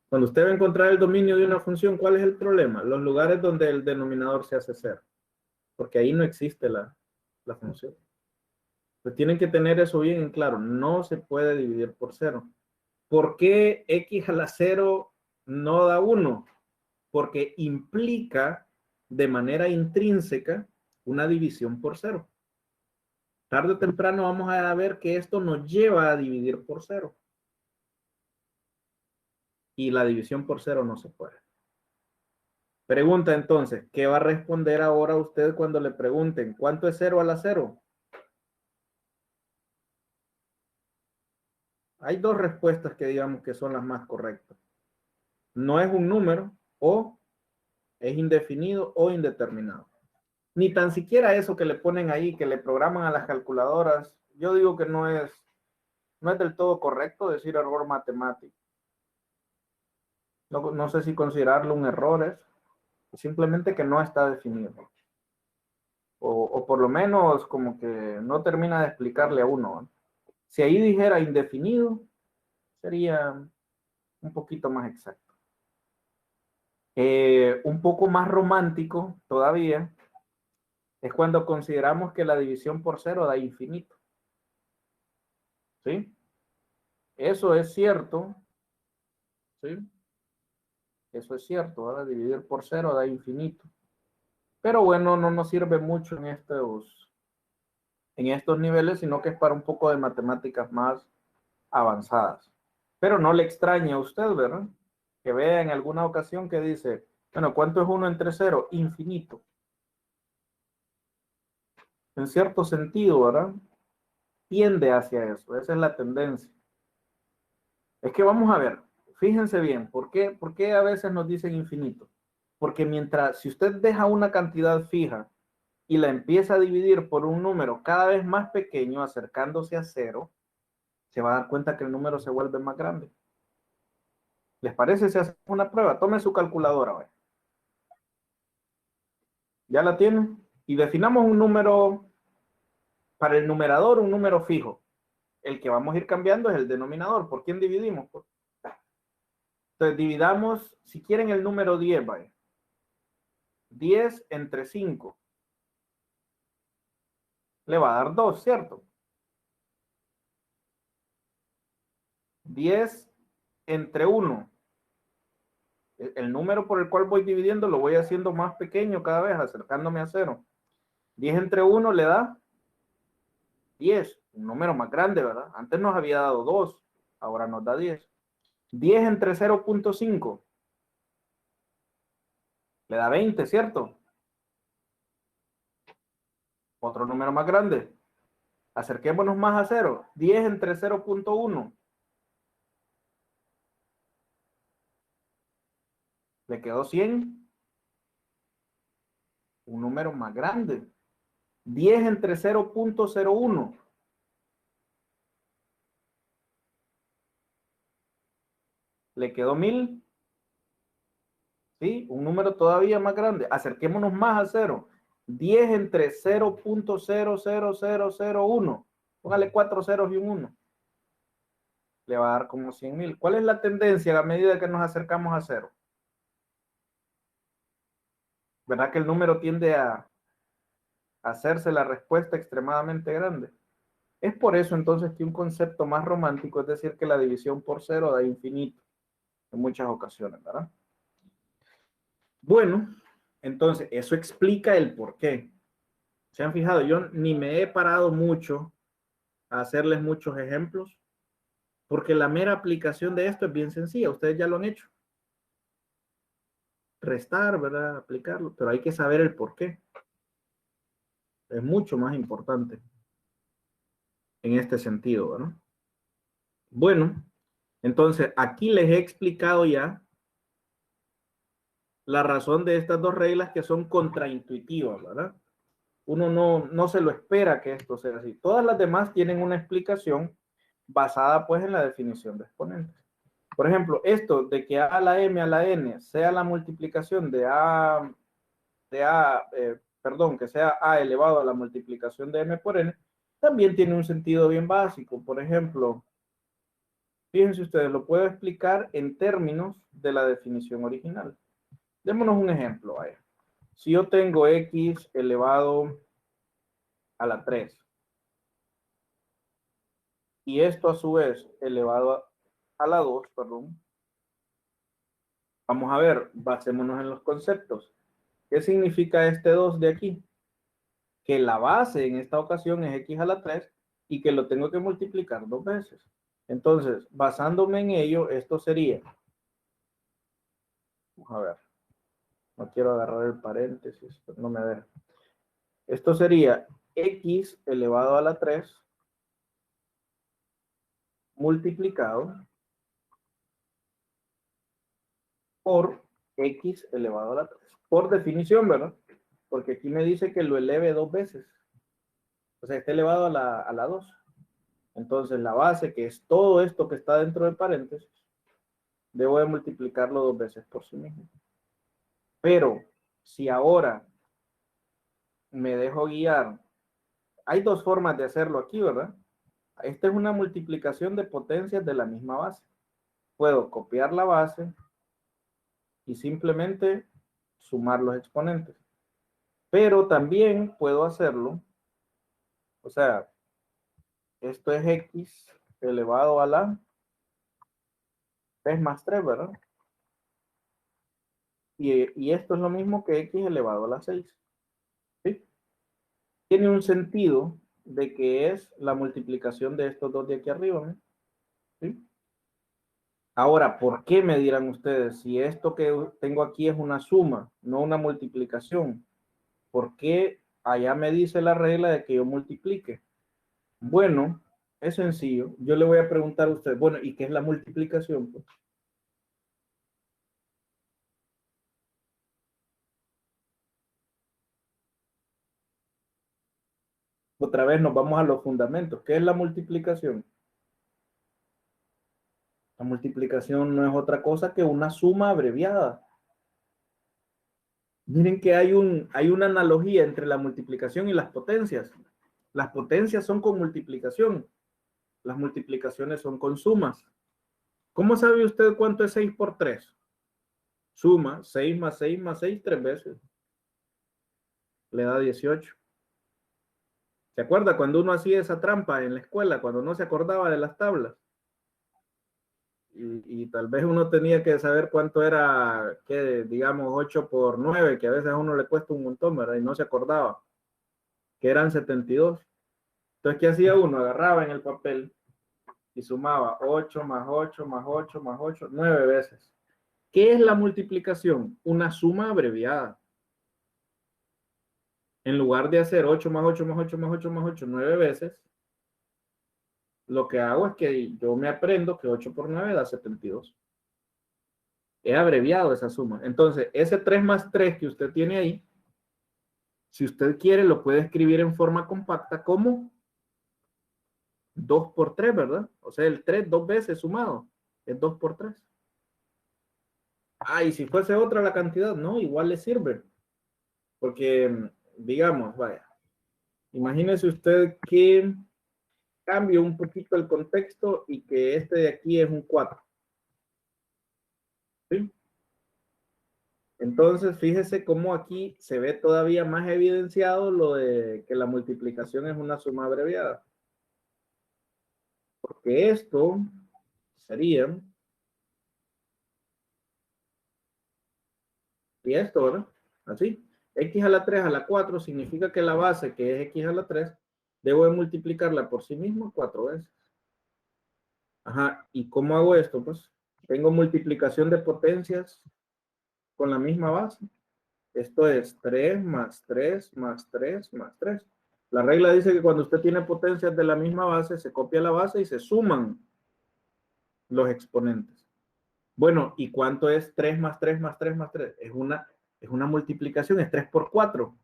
Cuando usted va a encontrar el dominio de una función, ¿cuál es el problema? Los lugares donde el denominador se hace cero. Porque ahí no existe la función. Pues tienen que tener eso bien en claro. No se puede dividir por 0. ¿Por qué x a la 0 no da 1? Porque implica de manera intrínseca una división por 0. Tarde o temprano vamos a ver que esto nos lleva a dividir por 0. Y la división por 0 no se puede. Pregunta entonces, ¿qué va a responder ahora usted cuando le pregunten cuánto es 0 a la 0? Hay 2 respuestas que digamos que son las más correctas. No es un número, o es indefinido o indeterminado. Ni tan siquiera eso que le ponen ahí, que le programan a las calculadoras, yo digo que no es del todo correcto decir error matemático. No sé si considerarlo un error, es simplemente que no está definido. O por lo menos como que no termina de explicarle a uno, ¿no? Si ahí dijera indefinido, sería un poquito más exacto. Un poco más romántico todavía es cuando consideramos que la división por 0 da infinito. ¿Sí? Eso es cierto. ¿Sí? Eso es cierto, ¿verdad? Dividir por 0 da infinito. Pero bueno, no nos sirve mucho en estos niveles, sino que es para un poco de matemáticas más avanzadas. Pero no le extraña a usted, ¿verdad? Que vea en alguna ocasión que dice, bueno, ¿cuánto es 1 entre 0? Infinito. En cierto sentido, ¿verdad? Tiende hacia eso. Esa es la tendencia. Es que vamos a ver, fíjense bien, ¿por qué a veces nos dicen infinito? Porque si usted deja una cantidad fija y la empieza a dividir por un número cada vez más pequeño, acercándose a 0, se va a dar cuenta que el número se vuelve más grande. ¿Les parece si hacemos una prueba? Tome su calculadora, ¿ve? ¿Ya la tiene? Y definamos un número, para el numerador, un número fijo. El que vamos a ir cambiando es el denominador. ¿Por quién dividimos? Entonces dividamos, si quieren, el número 10, ¿vale? 10 entre 5. Le va a dar 2, ¿cierto? 10 entre 1. El número por el cual voy dividiendo lo voy haciendo más pequeño cada vez, acercándome a 0. 10 entre 1 le da 10, un número más grande, ¿verdad? Antes nos había dado 2, ahora nos da 10. 10 entre 0.5 le da 20, ¿cierto? Otro número más grande. Acerquémonos más a 0. 10 entre 0.1 le quedó 100. Un número más grande. 10 entre 0.01 le quedó 1000. ¿Sí? Un número todavía más grande. Acerquémonos más a 0. 10 entre 0.00001. Póngale 4 ceros y un 1. Le va a dar como 100.000. ¿Cuál es la tendencia a medida que nos acercamos a 0? ¿Verdad que el número tiende a hacerse la respuesta extremadamente grande? Es por eso entonces que un concepto más romántico es decir que la división por 0 da infinito en muchas ocasiones, ¿verdad? Bueno, entonces eso explica el por qué. ¿Se han fijado? Yo ni me he parado mucho a hacerles muchos ejemplos porque la mera aplicación de esto es bien sencilla. Ustedes ya lo han hecho. Restar, ¿verdad? Aplicarlo, pero hay que saber el por qué. Es mucho más importante en este sentido, ¿verdad? Bueno, entonces aquí les he explicado ya la razón de estas dos reglas que son contraintuitivas, ¿verdad? Uno no se lo espera que esto sea así. Todas las demás tienen una explicación basada pues en la definición de exponentes. Por ejemplo, esto de que a a la m a la n sea la multiplicación de que sea a elevado a la multiplicación de m por n, también tiene un sentido bien básico. Por ejemplo, fíjense ustedes, lo puedo explicar en términos de la definición original. Démonos un ejemplo, vaya. Si yo tengo x elevado a la 3 y esto a su vez elevado a la 2, perdón. Vamos a ver, basémonos en los conceptos. ¿Qué significa este 2 de aquí? Que la base en esta ocasión es x a la 3 y que lo tengo que multiplicar 2 veces. Entonces, basándome en ello, esto sería, vamos a ver, no quiero agarrar el paréntesis, no me deja. Esto sería x elevado a la 3 multiplicado por x elevado a la 3. Por definición, ¿verdad? Porque aquí me dice que lo eleve 2 veces. O sea, está elevado a la 2. Entonces, la base, que es todo esto que está dentro del paréntesis, debo de multiplicarlo 2 veces por sí mismo. Pero, si ahora me dejo guiar, hay dos formas de hacerlo aquí, ¿verdad? Esta es una multiplicación de potencias de la misma base. Puedo copiar la base y simplemente sumar los exponentes. Pero también puedo hacerlo, o sea, esto es x elevado a la 3 más 3, ¿verdad? Y esto es lo mismo que x elevado a la 6. ¿Sí? Tiene un sentido de que es la multiplicación de estos dos de aquí arriba, ¿no? ¿Sí? Ahora, ¿por qué me dirán ustedes? Si esto que tengo aquí es una suma, no una multiplicación, ¿por qué allá me dice la regla de que yo multiplique? Bueno, es sencillo. Yo le voy a preguntar a usted, bueno, ¿y qué es la multiplicación? Pues? Otra vez nos vamos a los fundamentos. ¿Qué es la multiplicación? La multiplicación no es otra cosa que una suma abreviada. Miren que hay una analogía entre la multiplicación y las potencias. Las potencias son con multiplicación. Las multiplicaciones son con sumas. ¿Cómo sabe usted cuánto es 6 por 3? Suma 6 más 6 más 6 3 veces. Le da 18. ¿Se acuerda cuando uno hacía esa trampa en la escuela, cuando no se acordaba de las tablas? y tal vez uno tenía que saber cuánto era, que digamos 8 por 9, que a veces a uno le cuesta un montón, ¿verdad? Y no se acordaba que eran 72. Entonces, ¿qué hacía uno? Agarraba en el papel y sumaba 8 más 8 más 8 más 8, 9 veces. ¿Qué es la multiplicación? Una suma abreviada. En lugar de hacer 8 más 8 más 8 más 8 más 8, 9 veces, lo que hago es que yo me aprendo que 8 por 9 da 72. He abreviado esa suma. Entonces, ese 3 más 3 que usted tiene ahí, si usted quiere, lo puede escribir en forma compacta como 2 por 3, ¿verdad? O sea, el 3 dos veces sumado es 2 por 3. Ah, y si fuese otra la cantidad, no, igual le sirve. Porque, digamos, vaya, imagínese usted que cambie un poquito el contexto y que este de aquí es un 4. ¿Sí? Entonces, fíjese cómo aquí se ve todavía más evidenciado lo de que la multiplicación es una suma abreviada. Porque esto sería, y esto, ¿verdad? Así. X a la 3 a la 4 significa que la base, que es X a la 3, debo de multiplicarla por sí mismo 4 veces. Ajá, ¿y cómo hago esto? Pues tengo multiplicación de potencias con la misma base. Esto es 3 más 3 más 3 más 3. La regla dice que cuando usted tiene potencias de la misma base, se copia la base y se suman los exponentes. Bueno, ¿y cuánto es 3 más 3 más 3 más 3? Es una multiplicación, es 3 por 4.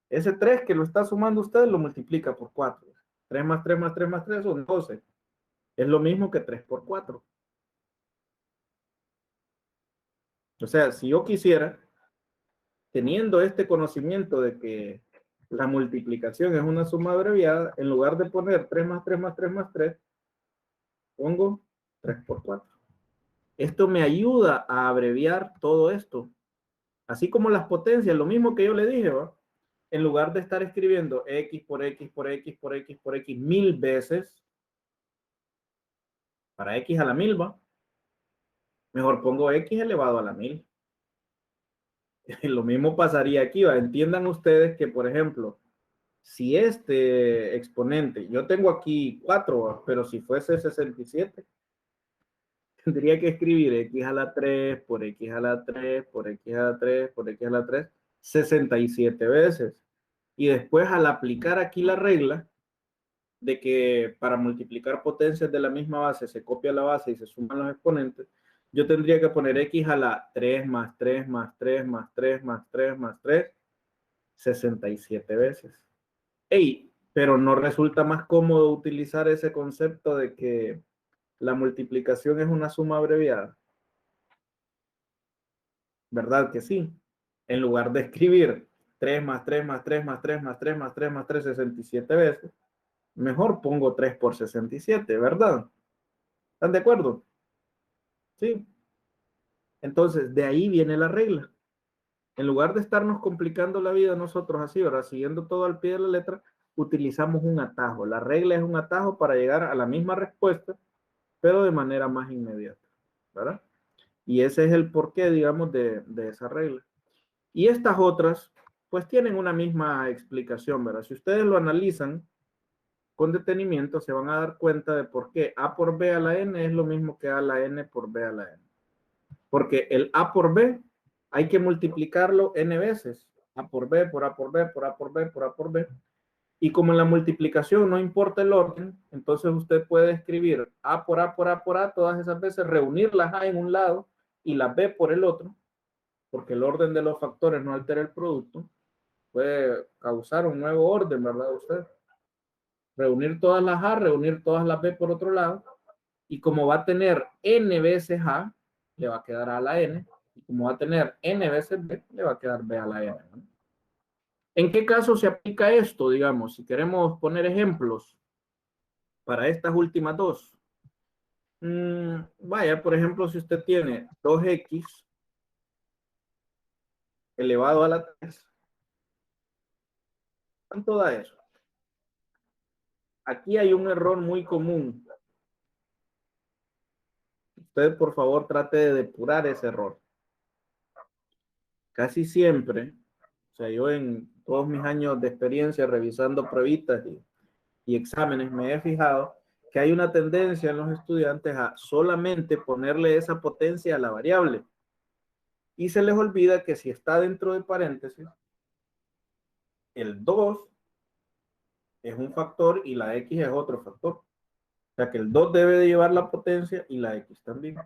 Ese 3 que lo está sumando usted lo multiplica por 4. 3 más 3 más 3 más 3 son 12. Es lo mismo que 3 por 4. O sea, si yo quisiera, teniendo este conocimiento de que la multiplicación es una suma abreviada, en lugar de poner 3 más 3 más 3 más 3, pongo 3 por 4. Esto me ayuda a abreviar todo esto. Así como las potencias, lo mismo que yo le dije, ¿va? En lugar de estar escribiendo X por X por X por X por X 1000 veces, para X a la 1000, ¿va? Mejor pongo X elevado a la 1000. Lo mismo pasaría aquí, ¿va? Entiendan ustedes que, por ejemplo, si este exponente, yo tengo aquí 4, pero si fuese 67, tendría que escribir X a la 3 por X a la 3 por X a la 3 por X a la 3, 67 veces. Y después, al aplicar aquí la regla de que para multiplicar potencias de la misma base se copia la base y se suman los exponentes, yo tendría que poner X a la 3 más 3 más 3 más 3 más 3 más 3, 67 veces. Ey, pero no resulta más cómodo utilizar ese concepto de que la multiplicación es una suma abreviada. ¿Verdad que sí? En lugar de escribir 3 más 3 más 3 más 3 más 3 más 3 más 3, 67 veces, mejor pongo 3 por 67, ¿verdad? ¿Están de acuerdo? Sí. Entonces, de ahí viene la regla. En lugar de estarnos complicando la vida nosotros así, ¿verdad? Siguiendo todo al pie de la letra, utilizamos un atajo. La regla es un atajo para llegar a la misma respuesta, pero de manera más inmediata, ¿verdad? Y ese es el porqué, digamos, de esa regla. Y estas otras, pues tienen una misma explicación, ¿verdad? Si ustedes lo analizan con detenimiento, se van a dar cuenta de por qué A por B a la N es lo mismo que A a la N por B a la N. Porque el A por B hay que multiplicarlo N veces. A por B, por A por B, por A por B, por A por B. Y como en la multiplicación no importa el orden, entonces usted puede escribir A por A por A por A todas esas veces, reunir las A en un lado y las B por el otro, porque el orden de los factores no altera el producto. Puede causar un nuevo orden, ¿verdad? Usted reunir todas las A, reunir todas las B por otro lado, y como va a tener N veces A, le va a quedar A a la N, y como va a tener N veces B, le va a quedar B a la N, ¿no? ¿En qué caso se aplica esto? Digamos, si queremos poner ejemplos para estas últimas dos. Vaya, por ejemplo, si usted tiene 2x elevado a la 3, ¿cuánto da eso? Aquí hay un error muy común. usted por favor trate de depurar ese error. Casi siempre, o sea, yo en todos mis años de experiencia revisando pruebitas y exámenes me he fijado que hay una tendencia en los estudiantes a solamente ponerle esa potencia a la variable. Y se les olvida que si está dentro de paréntesis, el 2 es un factor y la X es otro factor. O sea que el 2 debe de llevar la potencia y la X también.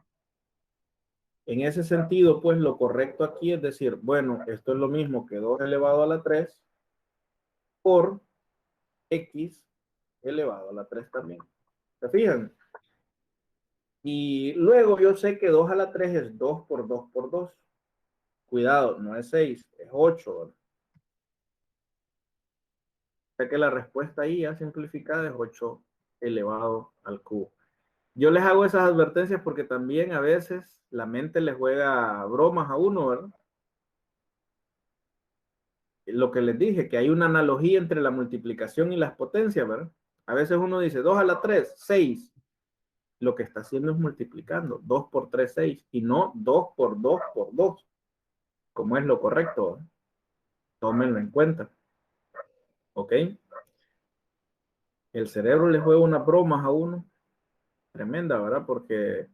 En ese sentido, pues lo correcto aquí es decir, bueno, esto es lo mismo que 2 elevado a la 3 por X elevado a la 3 también. ¿Se fijan? Y luego yo sé que 2 a la 3 es 2 por 2 por 2. Cuidado, no es 6, es 8. ¿Verdad? O sea que la respuesta ahí ya simplificada es 8 elevado al cubo. Yo les hago esas advertencias porque también a veces la mente le juega bromas a uno, ¿verdad? Lo que les dije, que hay una analogía entre la multiplicación y las potencias, ¿verdad? A veces uno dice 2 a la 3, 6. Lo que está haciendo es multiplicando. 2 por 3, 6. Y no 2 por 2 por 2. Como es lo correcto, ¿verdad? Tómenlo en cuenta. ¿Ok? El cerebro le juega unas bromas a uno. Tremenda, ¿verdad? Porque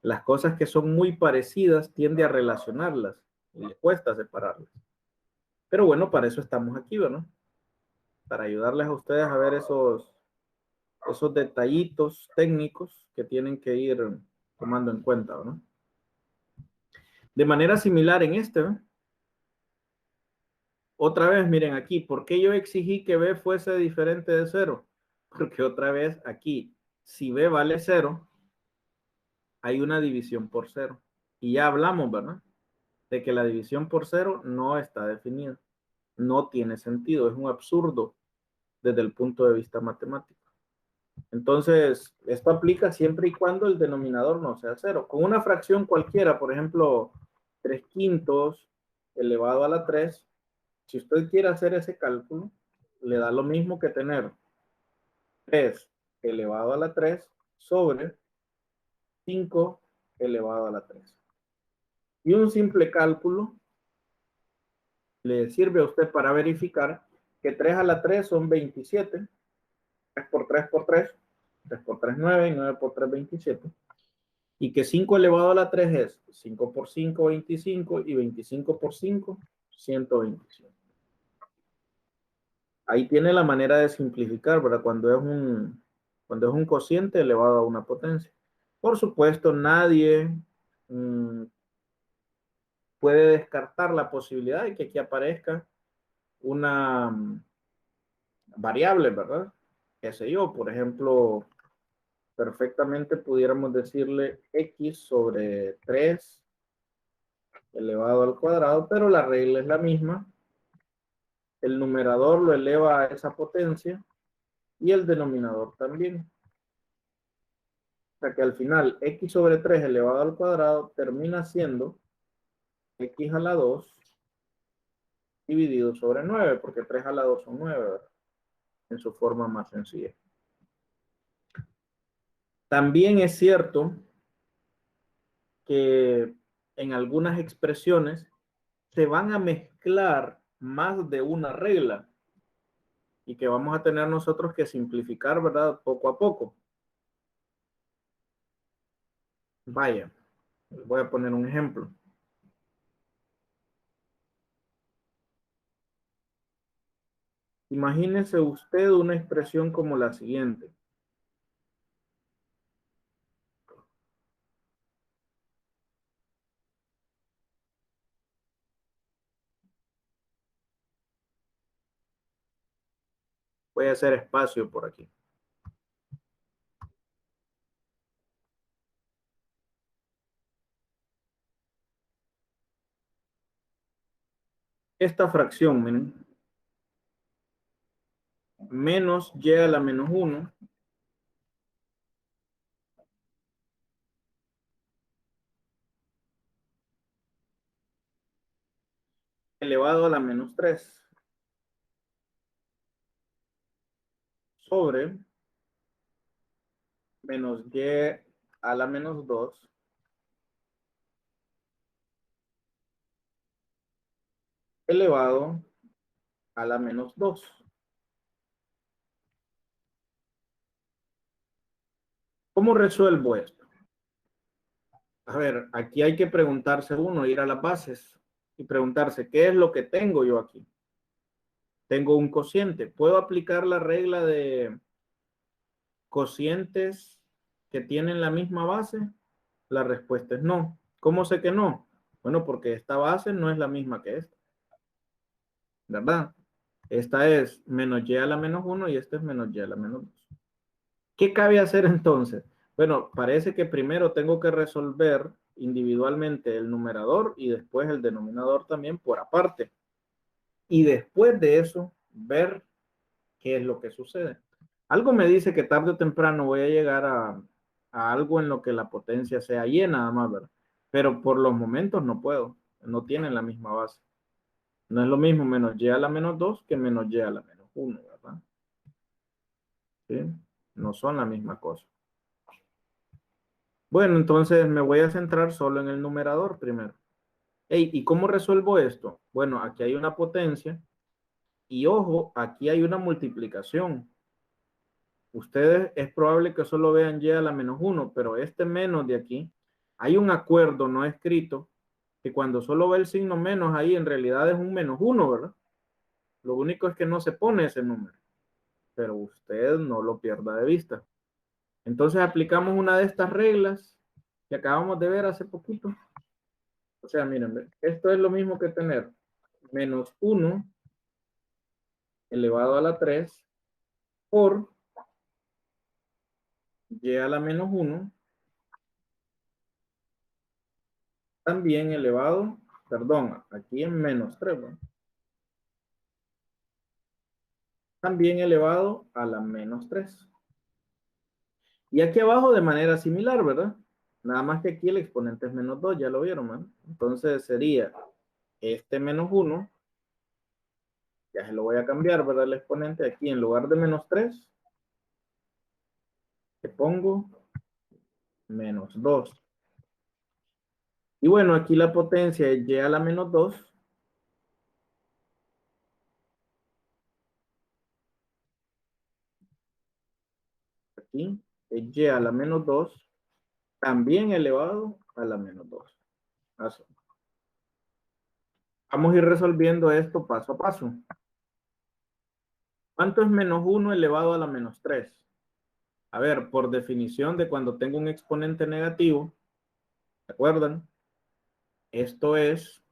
las cosas que son muy parecidas tiende a relacionarlas. Y le cuesta separarlas. Pero bueno, para eso estamos aquí, ¿verdad? Para ayudarles a ustedes a ver esos detallitos técnicos que tienen que ir tomando en cuenta, ¿no? De manera similar en este, ¿no? Otra vez, miren aquí, ¿por qué yo exigí que B fuese diferente de 0? Porque otra vez aquí, si B vale 0, hay una división por 0. Y ya hablamos, ¿verdad? De que la división por 0 no está definida. No tiene sentido, es un absurdo desde el punto de vista matemático. Entonces, esto aplica siempre y cuando el denominador no sea 0. Con una fracción cualquiera, por ejemplo, 3/5 elevado a la 3, si usted quiere hacer ese cálculo, le da lo mismo que tener 3 elevado a la 3 sobre 5 elevado a la 3. Y un simple cálculo le sirve a usted para verificar que 3 a la 3 son 27, 3 por 3 por 3, 3 por 3, 9, y 9 por 3, 27. Y que 5 elevado a la 3 es 5 por 5, 25, y 25 por 5, 125. Ahí tiene la manera de simplificar, ¿verdad? Cuando es un cociente elevado a una potencia. Por supuesto, nadie puede descartar la posibilidad de que aquí aparezca una variable, ¿verdad? Qué sé yo, por ejemplo, perfectamente pudiéramos decirle x sobre 3 elevado al cuadrado, pero la regla es la misma. El numerador lo eleva a esa potencia y el denominador también. O sea que al final x sobre 3 elevado al cuadrado termina siendo x a la 2 dividido sobre 9, porque 3 a la 2 son 9, ¿verdad? En su forma más sencilla. También es cierto que en algunas expresiones se van a mezclar más de una regla y que vamos a tener nosotros que simplificar, ¿verdad? Poco a poco. Vaya, les voy a poner un ejemplo. Imagínese usted una expresión como la siguiente. Voy a hacer espacio por aquí. Esta fracción, miren, menos y a la menos 1 elevado a la menos 3 sobre menos y a la menos 2 elevado a la menos 2. ¿Cómo resuelvo esto? A ver, aquí hay que preguntarse uno, ir a las bases y preguntarse, ¿qué es lo que tengo yo aquí? Tengo un cociente. ¿Puedo aplicar la regla de cocientes que tienen la misma base? La respuesta es no. ¿Cómo sé que no? Bueno, porque esta base no es la misma que esta, ¿verdad? Esta es menos y a la menos 1 y esta es menos y a la menos 2. ¿Qué cabe hacer entonces? Bueno, parece que primero tengo que resolver individualmente el numerador y después el denominador también por aparte. Y después de eso, ver qué es lo que sucede. Algo me dice que tarde o temprano voy a llegar a algo en lo que la potencia sea y nada más, ¿verdad? Pero por los momentos no puedo. No tienen la misma base. No es lo mismo menos y a la menos 2 que menos y a la menos 1, ¿verdad? ¿Sí? No son la misma cosa. Bueno, entonces me voy a centrar solo en el numerador primero. Hey, ¿y cómo resuelvo esto? Bueno, aquí hay una potencia y ojo, aquí hay una multiplicación. Ustedes es probable que solo vean y a la menos 1, pero este menos de aquí, hay un acuerdo no escrito que cuando solo ve el signo menos ahí en realidad es un menos 1, ¿verdad? Lo único es que no se pone ese número, pero usted no lo pierda de vista. Entonces aplicamos una de estas reglas que acabamos de ver hace poquito. O sea, miren, esto es lo mismo que tener menos 1 elevado a la 3 por y a la menos 1 también elevado, perdón, aquí en menos 3, ¿no? También elevado a la menos 3. Y aquí abajo de manera similar, ¿verdad? Nada más que aquí el exponente es menos 2, ya lo vieron, ¿verdad? Entonces sería este menos 1, ya se lo voy a cambiar, ¿verdad? El exponente aquí en lugar de menos 3, le pongo menos 2. Y bueno, aquí la potencia es y a la menos 2. Aquí es y a la menos 2, también elevado a la menos 2. Así. Vamos a ir resolviendo esto paso a paso. ¿Cuánto es menos 1 elevado a la menos 3? A ver, por definición de cuando tengo un exponente negativo, ¿se acuerdan? Esto es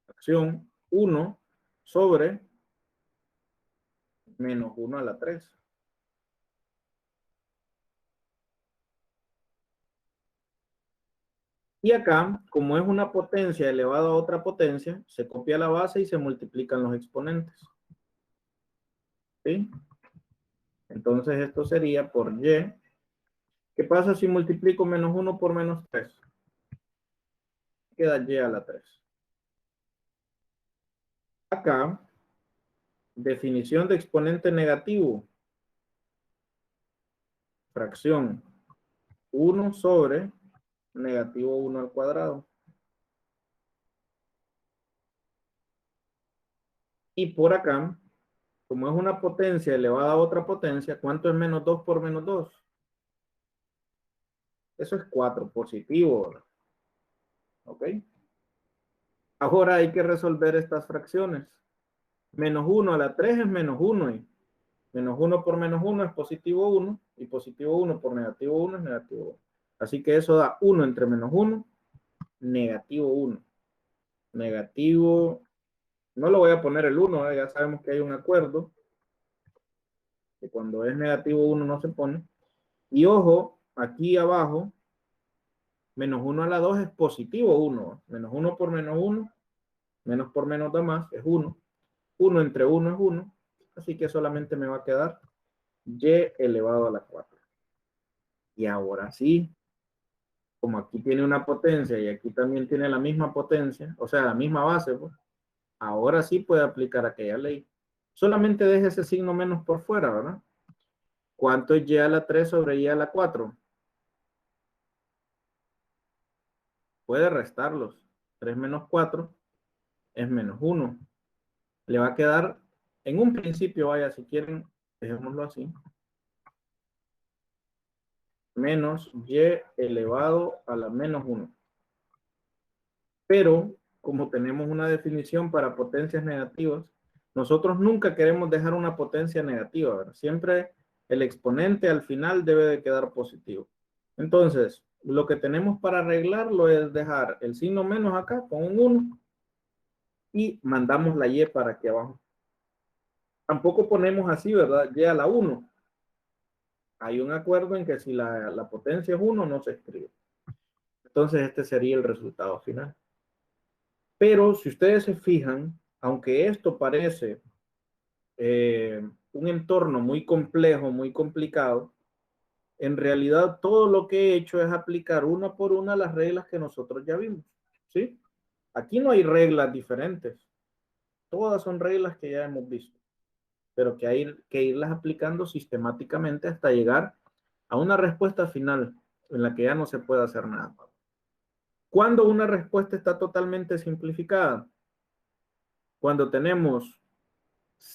fracción 1 sobre menos 1 a la 3. Y acá, como es una potencia elevada a otra potencia, se copia la base y se multiplican los exponentes. ¿Sí? Entonces esto sería por y. ¿Qué pasa si multiplico menos 1 por menos 3? Queda y a la 3. Acá, definición de exponente negativo. Fracción 1 sobre negativo 1 al cuadrado. Y por acá, como es una potencia elevada a otra potencia, ¿cuánto es menos 2 por menos 2? Eso es 4, positivo. ¿Ok? Ahora hay que resolver estas fracciones. Menos 1 a la 3 es menos 1. Y menos 1 por menos 1 es positivo 1. Y positivo 1 por negativo 1 es negativo 1. Así que eso da 1 entre menos 1, negativo 1. Negativo, no lo voy a poner el 1, ya sabemos que hay un acuerdo. Que cuando es negativo 1 no se pone. Y ojo, aquí abajo, menos 1 a la 2 es positivo 1. Menos 1 por menos 1, menos por menos da más, es 1. 1 entre 1 es 1. Así que solamente me va a quedar y elevado a la 4. Y ahora sí, como aquí tiene una potencia y aquí también tiene la misma potencia, o sea, la misma base, pues, ahora sí puede aplicar aquella ley. Solamente deje ese signo menos por fuera, ¿verdad? ¿Cuánto es y a la 3 sobre y a la 4? Puede restarlos. 3 menos 4 es menos 1. Le va a quedar, en un principio, vaya, si quieren, dejémoslo así, menos y elevado a la menos 1. Pero, como tenemos una definición para potencias negativas, nosotros nunca queremos dejar una potencia negativa, ¿verdad? Siempre el exponente al final debe de quedar positivo. Entonces, lo que tenemos para arreglarlo es dejar el signo menos acá con un 1 y mandamos la y para aquí abajo. Tampoco ponemos así, ¿verdad? Y a la 1. Hay un acuerdo en que si la potencia es 1, no se escribe. Entonces, este sería el resultado final. Pero si ustedes se fijan, aunque esto parece un entorno muy complejo, muy complicado, en realidad todo lo que he hecho es aplicar una por una las reglas que nosotros ya vimos, ¿sí? Aquí no hay reglas diferentes. Todas son reglas que ya hemos visto, pero que hay que irlas aplicando sistemáticamente hasta llegar a una respuesta final en la que ya no se puede hacer nada. ¿Cuándo una respuesta está totalmente simplificada? Cuando tenemos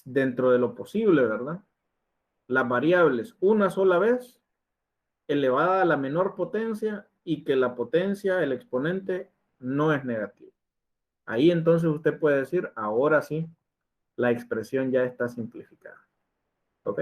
dentro de lo posible, ¿verdad? Las variables una sola vez elevada a la menor potencia y que la potencia, el exponente, no es negativo. Ahí entonces usted puede decir, ahora sí, la expresión ya está simplificada. ¿Ok?